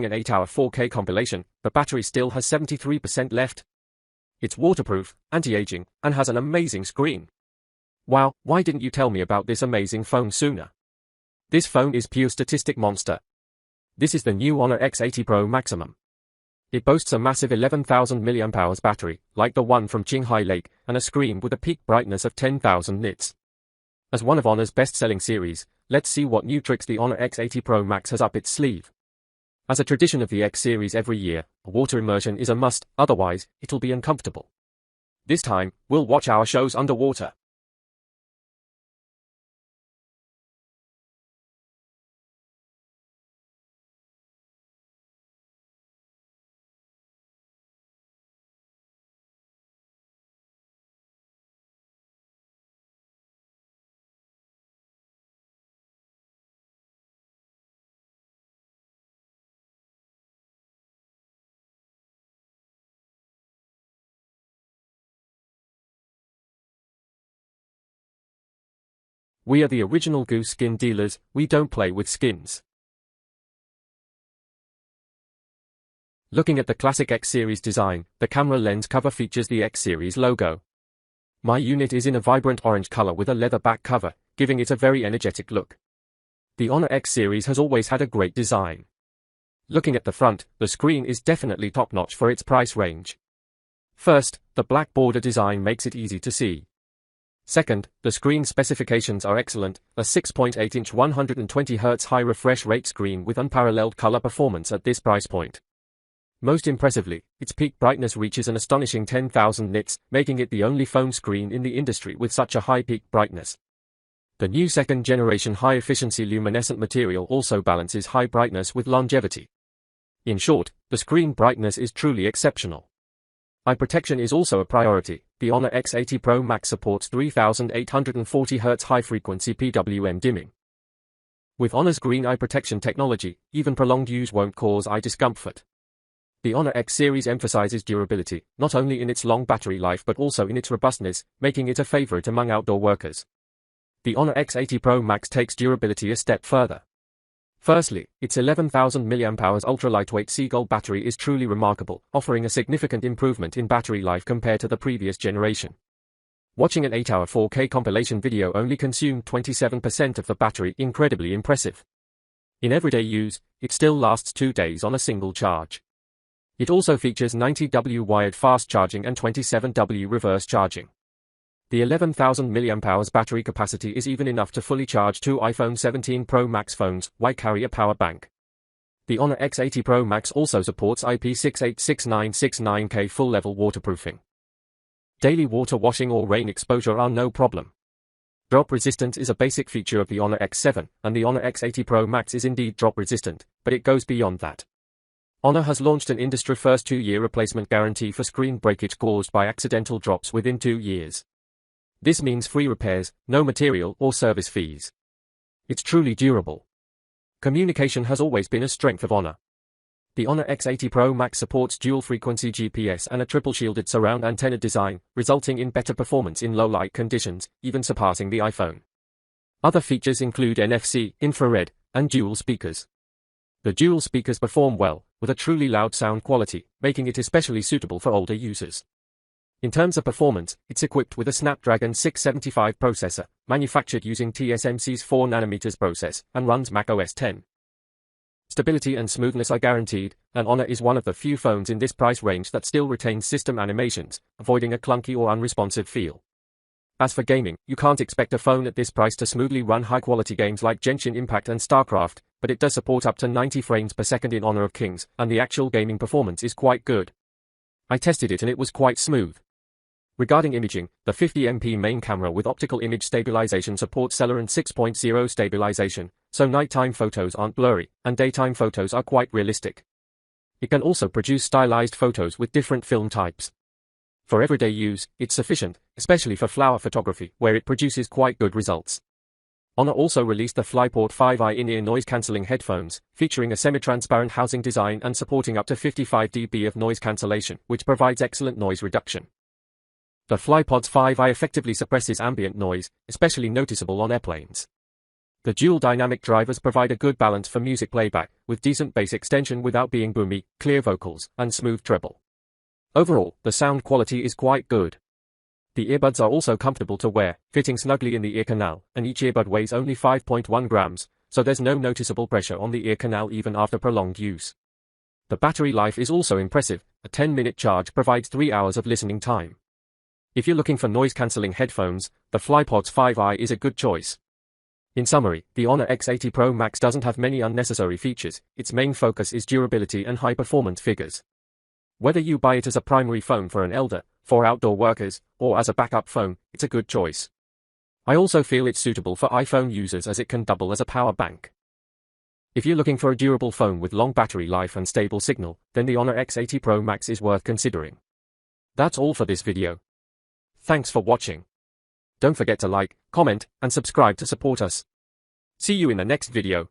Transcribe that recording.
an 8-hour 4K compilation, the battery still has 73% left. It's waterproof, anti-aging, and has an amazing screen. Wow, why didn't you tell me about this amazing phone sooner? This phone is pure statistic monster. This is the new Honor X80 Pro Maximum. It boasts a massive 11,000 mAh battery, like the one from Qinghai Lake, and a screen with a peak brightness of 10,000 nits. As one of Honor's best-selling series, let's see what new tricks the Honor X80 Pro Max has up its sleeve. As a tradition of the X series every year, water immersion is a must, otherwise, it'll be uncomfortable. This time, we'll watch our shows underwater. We are the original goose skin dealers, we don't play with skins. Looking at the classic X series design, the camera lens cover features the X series logo. My unit is in a vibrant orange color with a leather back cover, giving it a very energetic look. The Honor X series has always had a great design. Looking at the front, the screen is definitely top-notch for its price range. First, the black border design makes it easy to see. Second, the screen specifications are excellent, a 6.8-inch 120Hz high refresh rate screen with unparalleled color performance at this price point. Most impressively, its peak brightness reaches an astonishing 10,000 nits, making it the only phone screen in the industry with such a high peak brightness. The new second-generation high-efficiency luminescent material also balances high brightness with longevity. In short, the screen brightness is truly exceptional. Eye protection is also a priority. The Honor X80 Pro Max supports 3840 Hz high-frequency PWM dimming. With Honor's green eye protection technology, even prolonged use won't cause eye discomfort. The Honor X series emphasizes durability, not only in its long battery life but also in its robustness, making it a favorite among outdoor workers. The Honor X80 Pro Max takes durability a step further. Firstly, its 11,000 mAh ultra-lightweight Seagull battery is truly remarkable, offering a significant improvement in battery life compared to the previous generation. Watching an 8-hour 4K compilation video only consumed 27% of the battery, incredibly impressive. In everyday use, it still lasts 2 days on a single charge. It also features 90W wired fast charging and 27W reverse charging. The 11,000 mAh battery capacity is even enough to fully charge 2 iPhone 17 Pro Max phones. Why carry a power bank? The Honor X80 Pro Max also supports IP686969K full-level waterproofing. Daily water washing or rain exposure are no problem. Drop resistance is a basic feature of the Honor X7, and the Honor X80 Pro Max is indeed drop resistant, but it goes beyond that. Honor has launched an industry-first 2-year replacement guarantee for screen breakage caused by accidental drops within 2 years. This means free repairs, no material or service fees. It's truly durable. Communication has always been a strength of Honor. The Honor X80 Pro Max supports dual-frequency GPS and a triple-shielded surround antenna design, resulting in better performance in low-light conditions, even surpassing the iPhone. Other features include NFC, infrared, and dual speakers. The dual speakers perform well, with a truly loud sound quality, making it especially suitable for older users. In terms of performance, it's equipped with a Snapdragon 675 processor, manufactured using TSMC's 4nm process, and runs macOS 10. Stability and smoothness are guaranteed, and Honor is one of the few phones in this price range that still retains system animations, avoiding a clunky or unresponsive feel. As for gaming, you can't expect a phone at this price to smoothly run high-quality games like Genshin Impact and StarCraft, but it does support up to 90 frames per second in Honor of Kings, and the actual gaming performance is quite good. I tested it and it was quite smooth. Regarding imaging, the 50MP main camera with optical image stabilization supports Celeron 6.0 stabilization, so nighttime photos aren't blurry, and daytime photos are quite realistic. It can also produce stylized photos with different film types. For everyday use, it's sufficient, especially for flower photography, where it produces quite good results. Honor also released the Flyport 5i in-ear noise-cancelling headphones, featuring a semi-transparent housing design and supporting up to 55 dB of noise cancellation, which provides excellent noise reduction. The Flyport 5i effectively suppresses ambient noise, especially noticeable on airplanes. The dual dynamic drivers provide a good balance for music playback, with decent bass extension without being boomy, clear vocals, and smooth treble. Overall, the sound quality is quite good. The earbuds are also comfortable to wear, fitting snugly in the ear canal, and each earbud weighs only 5.1 grams, so there's no noticeable pressure on the ear canal even after prolonged use. The battery life is also impressive. A 10-minute charge provides 3 hours of listening time. If you're looking for noise-cancelling headphones, the FlyPods 5i is a good choice. In summary, the Honor X80 Pro Max doesn't have many unnecessary features. Its main focus is durability and high-performance figures. Whether you buy it as a primary phone for an elder, for outdoor workers, or as a backup phone, it's a good choice. I also feel it's suitable for iPhone users as it can double as a power bank. If you're looking for a durable phone with long battery life and stable signal, then the Honor X80 Pro Max is worth considering. That's all for this video. Thanks for watching. Don't forget to like, comment, and subscribe to support us. See you in the next video.